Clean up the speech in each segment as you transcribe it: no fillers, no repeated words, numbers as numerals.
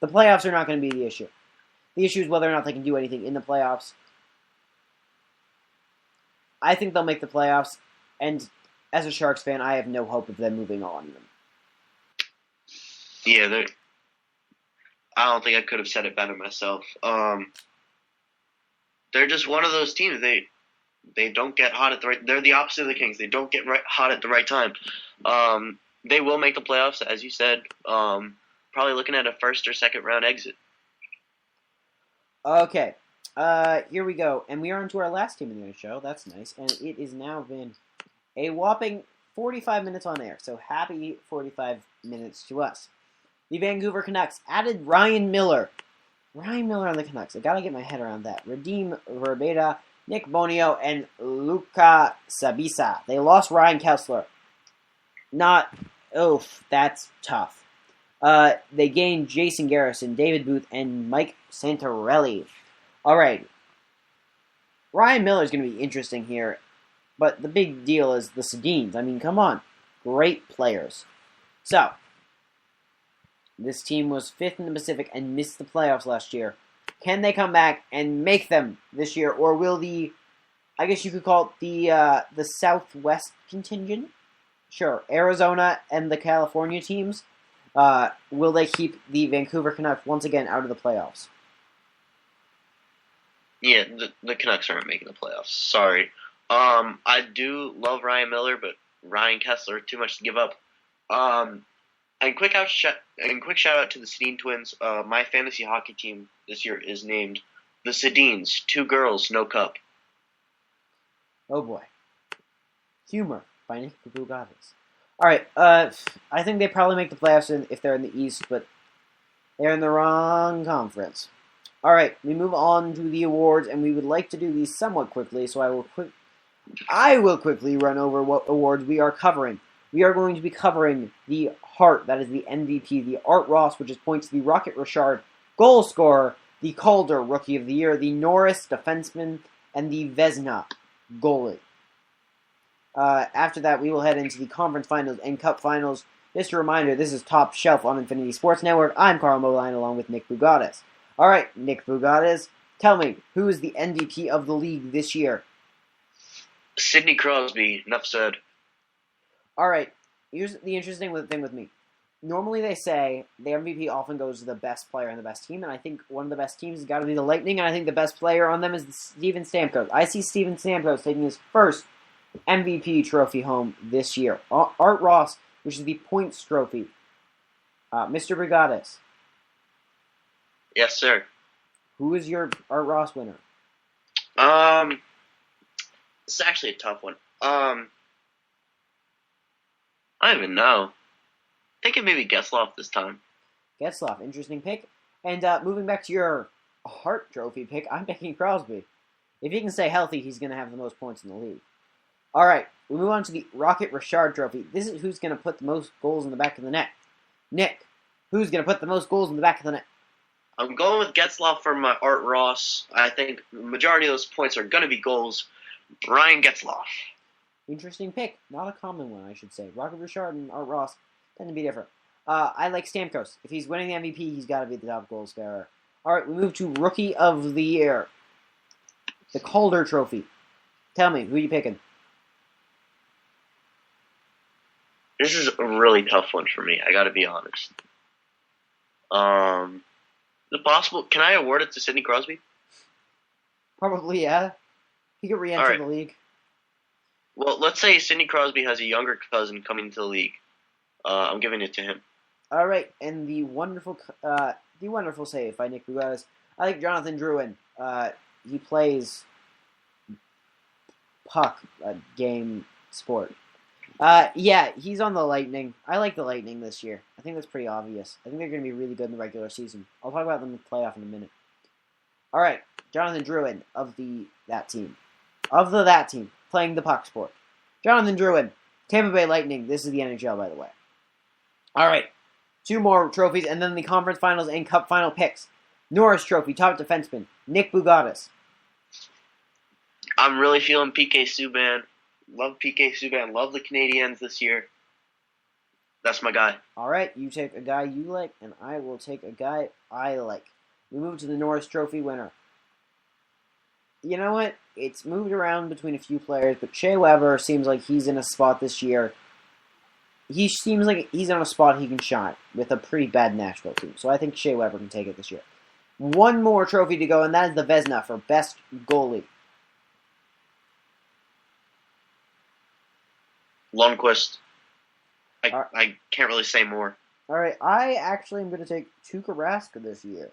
The playoffs are not going to be the issue. The issue is whether or not they can do anything in the playoffs. I think they'll make the playoffs, and as a Sharks fan, I have no hope of them moving on. Yeah, I don't think I could have said it better myself. They're just one of those teams. They don't get hot at the right. They're the opposite of the Kings. They don't get hot at the right time. They will make the playoffs, as you said. Probably looking at a first or second round exit. Okay, here we go, and we are on to our last team in the show. That's nice, and it has now been a whopping 45 minutes on air. So happy 45 minutes to us. The Vancouver Canucks added Ryan Miller. Ryan Miller on the Canucks. I gotta get my head around that. Radim Verbata, Nick Bonio, and Luca Sabisa. They lost Ryan Kessler. That's tough. They gained Jason Garrison, David Booth, and Mike Santorelli. All right. Ryan Miller is going to be interesting here, but the big deal is the Sedins. I mean, come on. Great players. So, this team was 5th in the Pacific and missed the playoffs last year. Can they come back and make them this year, or will I guess you could call it the Southwest contingent? Sure, Arizona and the California teams. Will they keep the Vancouver Canucks once again out of the playoffs? Yeah, the Canucks aren't making the playoffs. Sorry. I do love Ryan Miller, but Ryan Kessler, too much to give up. And quick shout out to the Sedin twins. My fantasy hockey team this year is named the Sedins. 2 girls, no cup. Oh boy. Humor by Nick Bugatis. Alright, I think they probably make the playoffs if they're in the East, but they're in the wrong conference. Alright, we move on to the awards, and we would like to do these somewhat quickly, so I will quickly run over what awards we are covering. We are going to be covering the Hart, that is the MVP, the Art Ross, which is points, the Rocket Richard, goal scorer, the Calder, Rookie of the Year, the Norris, defenseman, and the Vezina, goalie. After that, we will head into the conference finals and cup finals. Just a reminder, this is Top Shelf on Infinity Sports Network. I'm Carl Moline along with Nick Bugatis. Alright, Nick Bugatis, tell me, who is the MVP of the league this year? Sidney Crosby, enough said. Alright, here's the interesting thing with me. Normally they say the MVP often goes to the best player on the best team, and I think one of the best teams has got to be the Lightning, and I think the best player on them is Steven Stamkos. I see Steven Stamkos taking his first MVP trophy home this year. Art Ross, which is the points trophy. Mr. Brigadis. Yes, sir. Who is your Art Ross winner? This is actually a tough one. I don't even know. I think it may be Getzlaf this time. Getzlaf, interesting pick. And moving back to your Hart Trophy pick, I'm picking Crosby. If he can stay healthy, he's going to have the most points in the league. All right, we move on to the Rocket Richard Trophy. This is who's going to put the most goals in the back of the net. Nick, who's going to put the most goals in the back of the net? I'm going with Getzlaf for my Art Ross. I think the majority of those points are going to be goals. Ryan Getzlaf. Interesting pick. Not a common one, I should say. Rocket Richard and Art Ross tend to be different. I like Stamkos. If he's winning the MVP, he's got to be the top goal scorer. All right, we move to Rookie of the Year. The Calder Trophy. Tell me, who are you picking? This is a really tough one for me. I got to be honest. Is it possible? Can I award it to Sidney Crosby? Probably, yeah. He could re-enter the league. Well, let's say Sidney Crosby has a younger cousin coming into the league. I'm giving it to him. All right, and the wonderful save by Nick Bugatis. I like Jonathan Drouin. He plays puck, game sport. Yeah, he's on the Lightning. I like the Lightning this year. I think that's pretty obvious. I think they're going to be really good in the regular season. I'll talk about them in the playoff in a minute. All right, Jonathan Drouin of that team, playing the puck sport. Jonathan Drouin, Tampa Bay Lightning. This is the NHL, by the way. All right, 2 more trophies, and then the conference finals and cup final picks. Norris Trophy, top defenseman, Nick Bugatis. I'm really feeling PK Subban. Love PK Subban. Love the Canadiens this year. That's my guy. All right, you take a guy you like, and I will take a guy I like. We move to the Norris Trophy winner. You know what? It's moved around between a few players, but Shea Weber seems like he's in a spot this year. He seems like he's on a spot he can shine with a pretty bad Nashville team. So I think Shea Weber can take it this year. One more trophy to go, and that is the Vezina for best goalie. Lundqvist. I can't really say more. All right, I actually am going to take Tuukka Rask this year.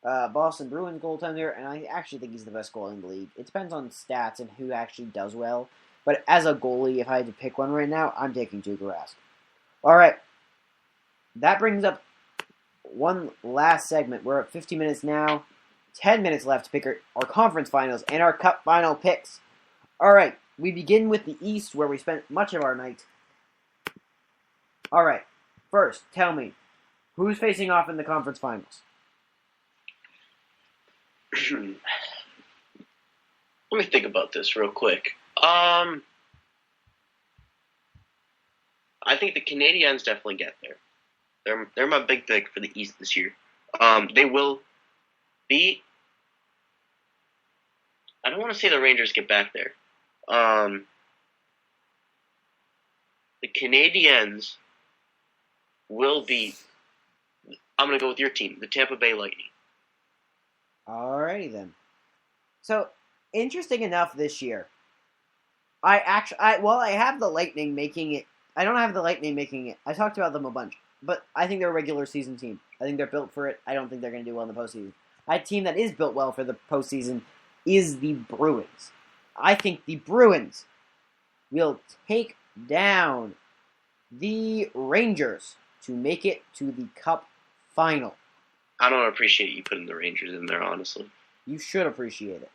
Boston Bruins goaltender, and I actually think he's the best goalie in the league. It depends on stats and who actually does well. But as a goalie, if I had to pick one right now, I'm taking Tuukka Rask. All right, that brings up one last segment. We're at 50 minutes now. 10 minutes left to pick our conference finals and our cup final picks. All right, we begin with the East, where we spent much of our night. All right, first, tell me, who's facing off in the conference finals? Let me think about this real quick. I think the Canadiens definitely get there. They're my big pick for the East this year. They will be. I don't want to say the Rangers get back there. The Canadiens will be. I'm going to go with your team, the Tampa Bay Lightning. Alrighty then. So, interesting enough this year, I have the Lightning making it. I don't have the Lightning making it. I talked about them a bunch, but I think they're a regular season team. I think they're built for it. I don't think they're going to do well in the postseason. A team that is built well for the postseason is the Bruins. I think the Bruins will take down the Rangers to make it to the Cup final. I don't appreciate you putting the Rangers in there, honestly. You should appreciate it.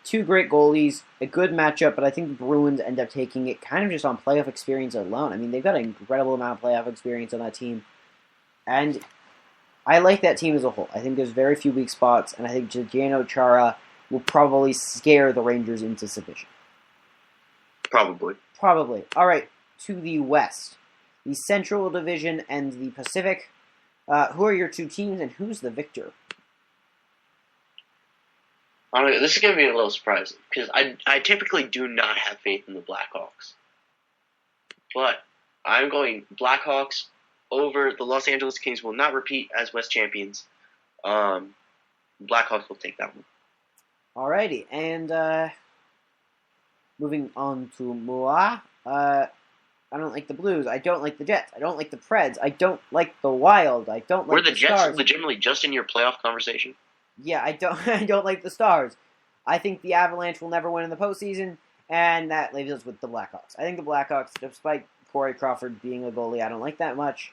Two great goalies, a good matchup, but I think the Bruins end up taking it kind of just on playoff experience alone. I mean, they've got an incredible amount of playoff experience on that team. And I like that team as a whole. I think there's very few weak spots, and I think Zdeno Chara will probably scare the Rangers into submission. Probably. All right, to the West. The Central Division and the Pacific. Who are your two teams, and who's the victor? This is going to be a little surprising, because I typically do not have faith in the Blackhawks. But I'm going Blackhawks over the Los Angeles Kings will not repeat as West champions. Blackhawks will take that one. Alrighty, and moving on to Moa. I don't like the Blues. I don't like the Jets. I don't like the Preds. I don't like the Wild. I don't like Were the Jets Stars. legitimately just in your playoff conversation? Yeah, I don't. I don't like the Stars. I think the Avalanche will never win in the postseason, and that leaves us with the Blackhawks. I think the Blackhawks, despite Corey Crawford being a goalie, I don't like that much.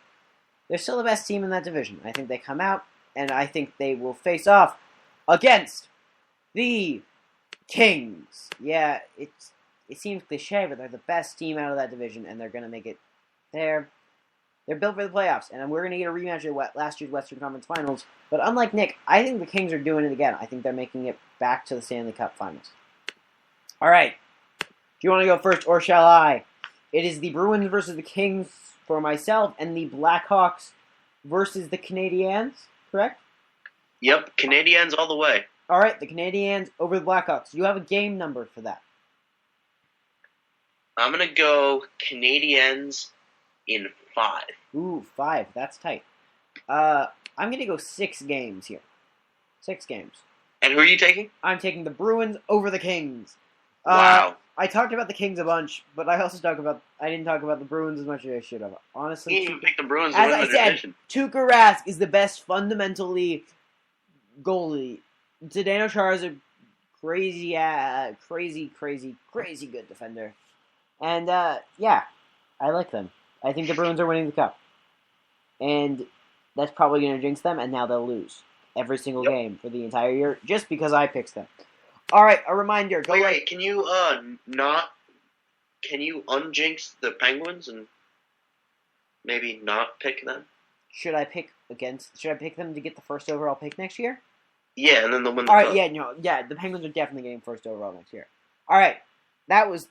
They're still the best team in that division. I think they come out, and I think they will face off against the Kings. Yeah, it seems cliche, but they're the best team out of that division, and they're going to make it there. They're built for the playoffs, and we're going to get a rematch of last year's Western Conference Finals. But unlike Nick, I think the Kings are doing it again. I think they're making it back to the Stanley Cup Finals. All right. Do you want to go first, or shall I? It is the Bruins versus the Kings for myself, and the Blackhawks versus the Canadiens, correct? Yep, Canadiens all the way. All right, the Canadiens over the Blackhawks. You have a game number for that. I'm going to go Canadiens in 5. Ooh, 5. That's tight. I'm going to go 6 games here. 6 games. And who are you taking? I'm taking the Bruins over the Kings. Wow. I talked about the Kings a bunch, but I didn't talk about the Bruins as much as I should have. Honestly, You didn't even pick the Bruins to as win I the said, division. Tuukka Rask is the best fundamentally goalie. Zdeno Chara is a crazy good defender. And, yeah, I like them. I think the Bruins are winning the Cup. And that's probably going to jinx them, and now they'll lose every single game for the entire year, just because I picked them. All right, a reminder. Wait, can you unjinx the Penguins and maybe not pick them? Should I pick them to get the first overall pick next year? Yeah, and then they'll win the All Cup. right, the Penguins are definitely getting first overall next year. All right,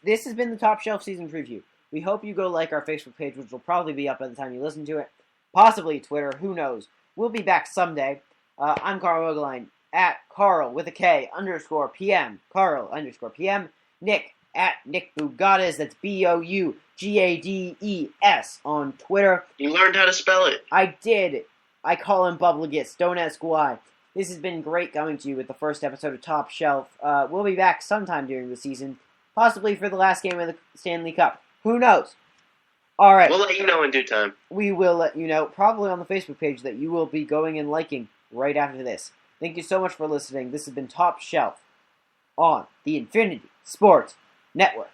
this has been the Top Shelf season preview. We hope you go like our Facebook page, which will probably be up by the time you listen to it. Possibly Twitter, who knows. We'll be back someday. I'm Carl Rogaline, at Carl with a K _PM, Carl _PM, Nick at Nick Bougades, that's BOUGADES on Twitter. You learned how to spell it. I did. I call him Bubblegist, don't ask why. This has been great coming to you with the first episode of Top Shelf. We'll be back sometime during the season, possibly for the last game of the Stanley Cup. Who knows? All right. We'll let you know in due time. We will let you know, probably on the Facebook page, that you will be going and liking right after this. Thank you so much for listening. This has been Top Shelf on the Infinity Sports Network.